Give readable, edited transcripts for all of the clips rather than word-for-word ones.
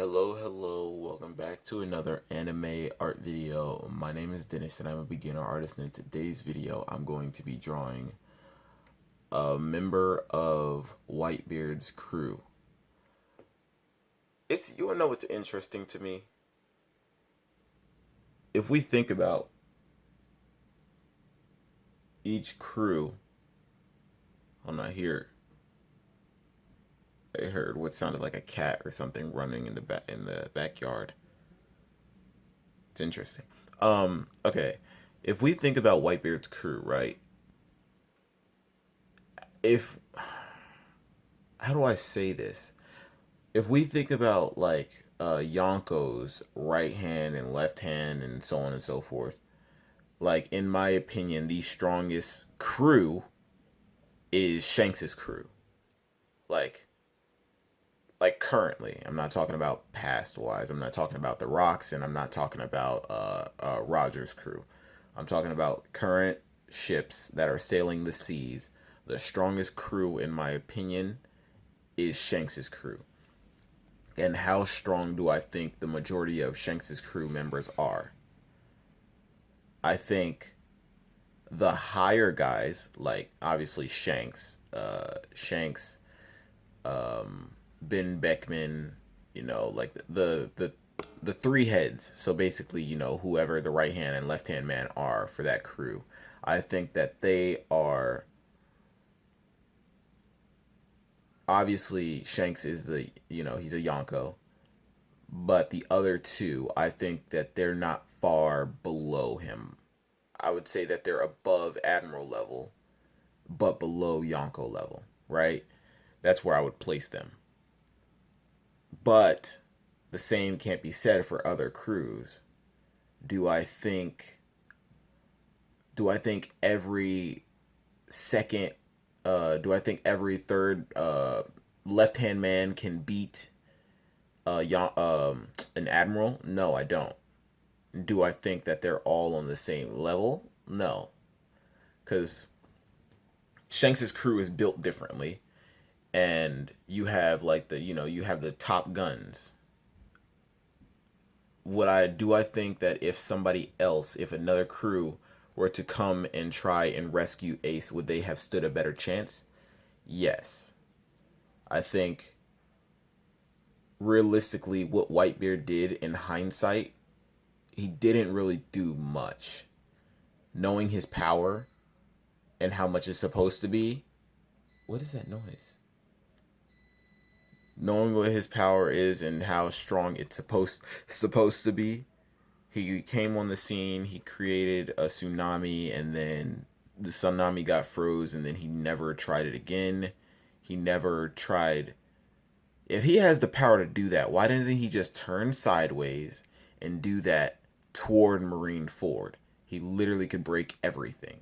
Hello, welcome back to another anime art video. My name is Dennis and I'm a beginner artist, and in today's video I'm going to be drawing a member of Whitebeard's crew. You wanna know what's interesting to me? If we think about each crew, I heard what sounded like a cat or something running in the backyard. It's interesting. Okay. If we think about Whitebeard's crew, right? If How do I say this? If we think about like Yonko's right hand and left hand and so on and so forth, like in my opinion, the strongest crew is Shanks's crew. Like currently, I'm not talking about past wise. I'm not talking about the Rocks, and I'm not talking about Roger's crew. I'm talking about current ships that are sailing the seas. The strongest crew, in my opinion, is Shanks's crew. And how strong do I think the majority of Shanks's crew members are? I think the higher guys, like obviously Shanks, Ben Beckman, like the three heads. So basically, whoever the right hand and left hand man are for that crew, I think that they are obviously Shanks is he's a Yonko, but the other two, I think that they're not far below him. I would say that they're above Admiral level, but below Yonko level, right? That's where I would place them. But the same can't be said for other crews. Do I think every second do I think every third left-hand man can beat an admiral? No, I don't. Do I think that they're all on the same level? No, because Shanks's crew is built differently, and you have like you have the top guns. I think that if another crew were to come and try and rescue Ace, would they have stood a better chance? Yes. I think realistically what Whitebeard did in hindsight, he didn't really do much. Knowing his power and how much it's supposed to be. What is that noise? Knowing what his power is and how strong it's supposed to be, he came on the scene, he created a tsunami, and then the tsunami got froze, and then he never tried it again. He never tried. If he has the power to do that, why doesn't he just turn sideways and do that toward Marineford? He literally could break everything.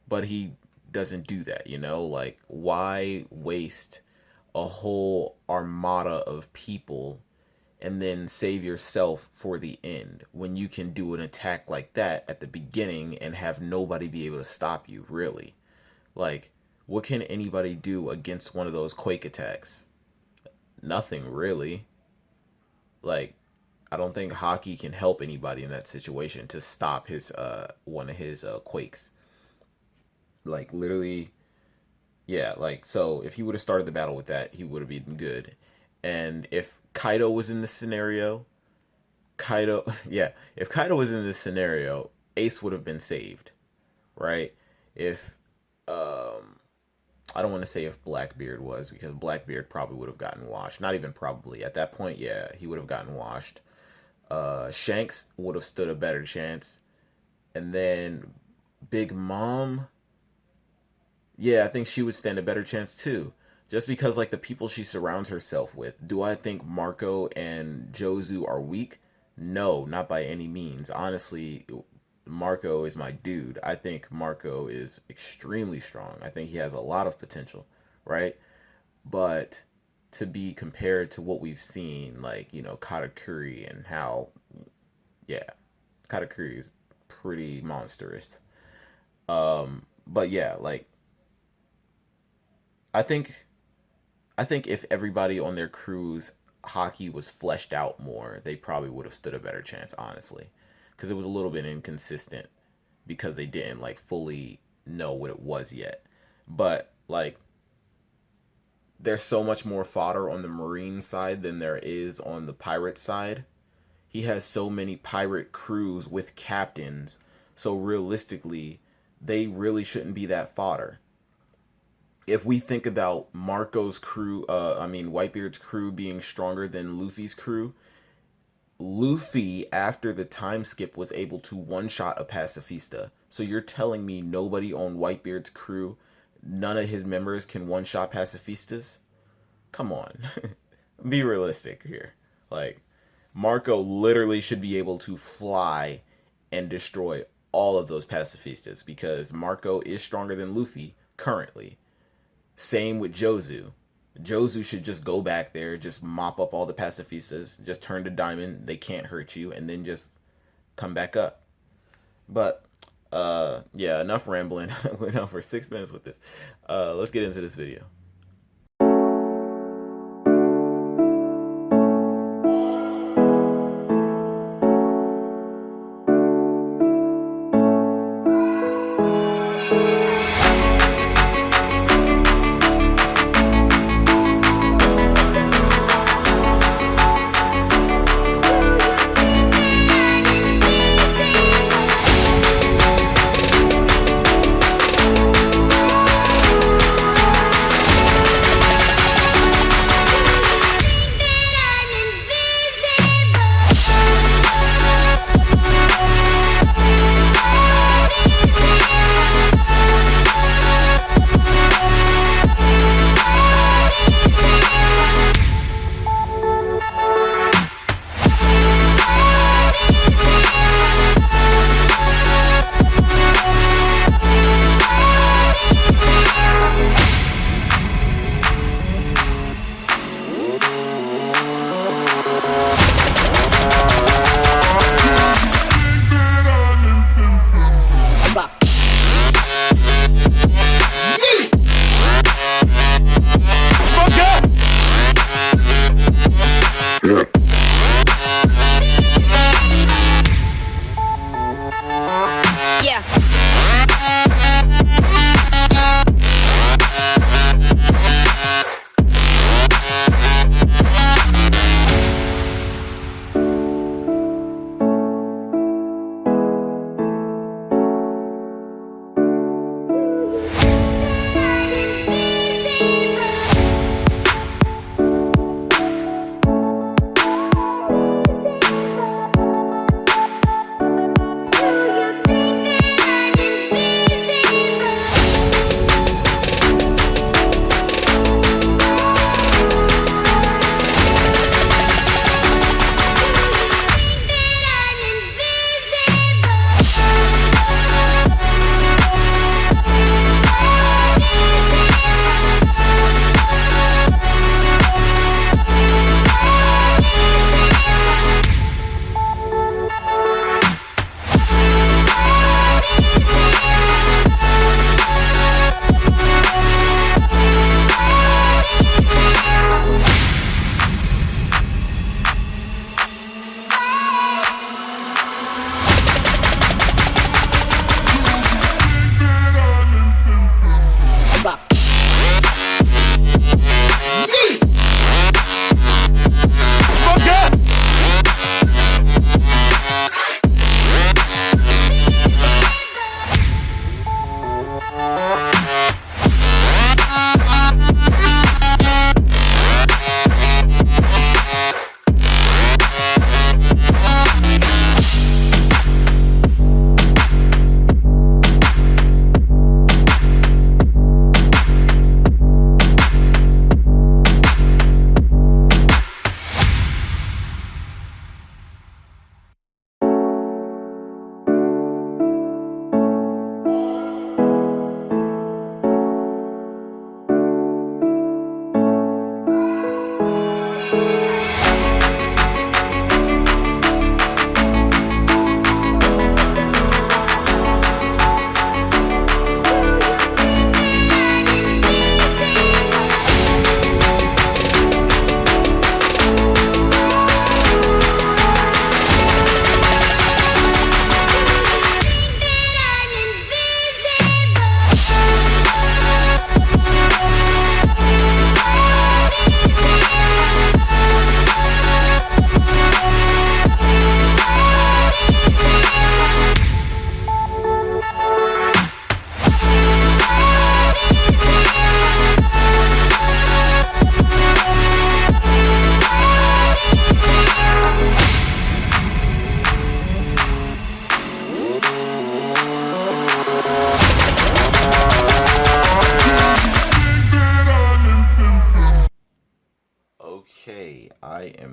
But he doesn't do that, Like, why waste a whole armada of people and then save yourself for the end when you can do an attack like that at the beginning and have nobody be able to stop you, really? Like, what can anybody do against one of those quake attacks? Nothing, really. Like, I don't think Hockey can help anybody in that situation to stop his one of his quakes. Like, literally, yeah, like, so if he would have started the battle with that, he would have been good. And if Kaido was in this scenario, Kaido, yeah, if Kaido was in this scenario, Ace would have been saved, right? If, I don't want to say if Blackbeard was, because Blackbeard probably would have gotten washed. Not even probably. At that point, yeah, he would have gotten washed. Shanks would have stood a better chance. And then Big Mom, yeah, I think she would stand a better chance too. Just because, like, the people she surrounds herself with. Do I think Marco and Jozu are weak? No, not by any means. Honestly, Marco is my dude. I think Marco is extremely strong. I think he has a lot of potential, right? But to be compared to what we've seen, like, Katakuri and how, yeah, Katakuri is pretty monstrous. But yeah, like, I think I think if everybody on their crews Haki was fleshed out more, they probably would have stood a better chance, honestly, because it was a little bit inconsistent because they didn't like fully know what it was yet. But like, there's so much more fodder on the Marine side than there is on the pirate side. He has so many pirate crews with captains, so realistically, they really shouldn't be that fodder. If we think about Marco's crew, Whitebeard's crew being stronger than Luffy's crew, Luffy, after the time skip, was able to one-shot a pacifista. So you're telling me nobody on Whitebeard's crew, none of his members can one-shot pacifistas? Come on. Be realistic here. Like, Marco literally should be able to fly and destroy all of those pacifistas because Marco is stronger than Luffy currently. Same with Jozu. Jozu should just go back there, just mop up all the pacifistas, just turn to diamond, they can't hurt you, and then just come back up. But, yeah, enough rambling. I went on for 6 minutes with this. Let's get into this video.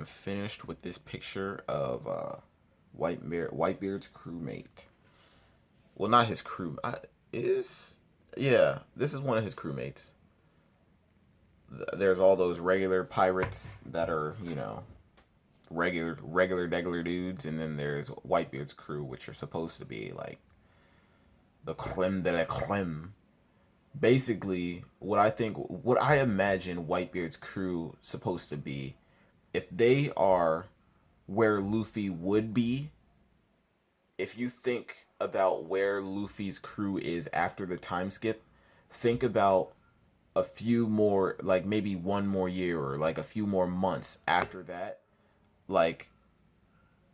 finished with this picture of Whitebeard's crewmate. Well, not his crew. Yeah, this is one of his crewmates. There's all those regular pirates that are, you know, regular dudes, and then there's Whitebeard's crew, which are supposed to be like the creme de la creme. Basically, what I imagine Whitebeard's crew supposed to be, if they are where Luffy would be, if you think about where Luffy's crew is after the time skip, think about a few more, like maybe one more year or like a few more months after that. Like,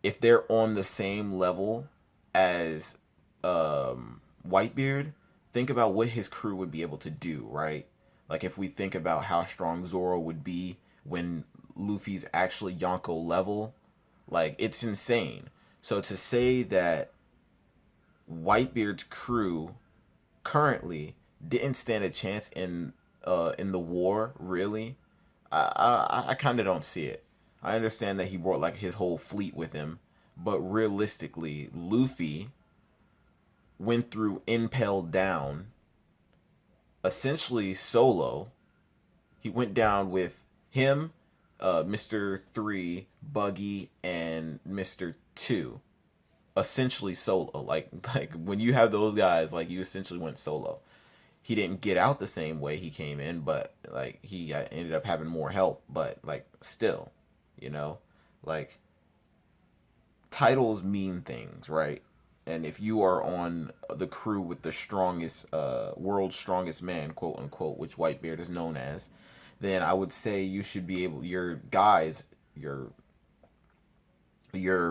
if they're on the same level as Whitebeard, think about what his crew would be able to do, right? Like, if we think about how strong Zoro would be when Luffy's actually Yonko level, like, it's insane. So to say that Whitebeard's crew currently didn't stand a chance in the war, really, I kind of don't see it. I understand that he brought like his whole fleet with him, but realistically, Luffy went through Impel Down essentially solo. He went down with him, Mr. 3, Buggy, and Mr. 2. Essentially solo. Like when you have those guys, like you essentially went solo. He didn't get out the same way he came in, but like he ended up having more help, but like still, you know, like titles mean things, right? And if you are on the crew with the strongest, world's strongest man, quote unquote, which Whitebeard is known as, then I would say you should be able, your guys, your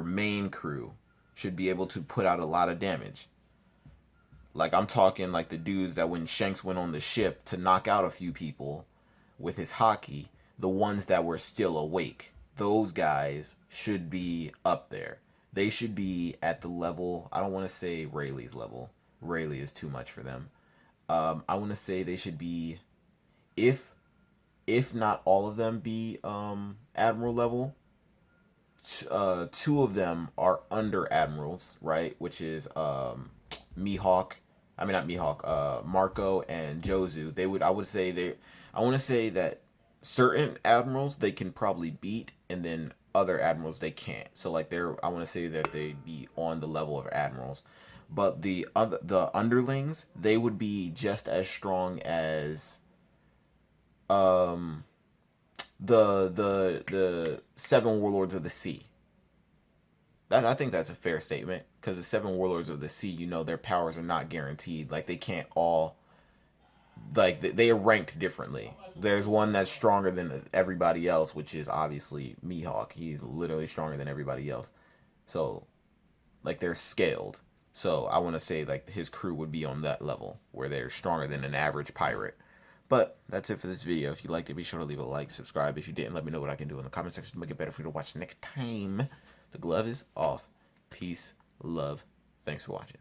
main crew should be able to put out a lot of damage. Like, I'm talking like the dudes that when Shanks went on the ship to knock out a few people with his hockey, the ones that were still awake, those guys should be up there. They should be at the level, I don't want to say Rayleigh's level. Rayleigh is too much for them. I want to say they should be, if not all of them be Admiral level, two of them are under Admirals, right? Which is Mihawk. I mean, not Mihawk. Marco and Jozu. I would say I want to say that certain admirals they can probably beat, and then other admirals they can't. So like I want to say that they'd be on the level of admirals, but the underlings, they would be just as strong as the seven warlords of the sea. I think that's a fair statement, because the seven warlords of the sea, you know, their powers are not guaranteed. Like, they can't all, like, they are ranked differently. There's one that's stronger than everybody else, which is obviously Mihawk. He's literally stronger than everybody else. So, like, they're scaled. So I want to say, like, his crew would be on that level where they're stronger than an average pirate. But that's it for this video. If you liked it, be sure to leave a like, subscribe. If you didn't, let me know what I can do in the comment section to make it better for you to watch next time. The glove is off. Peace, love. Thanks for watching.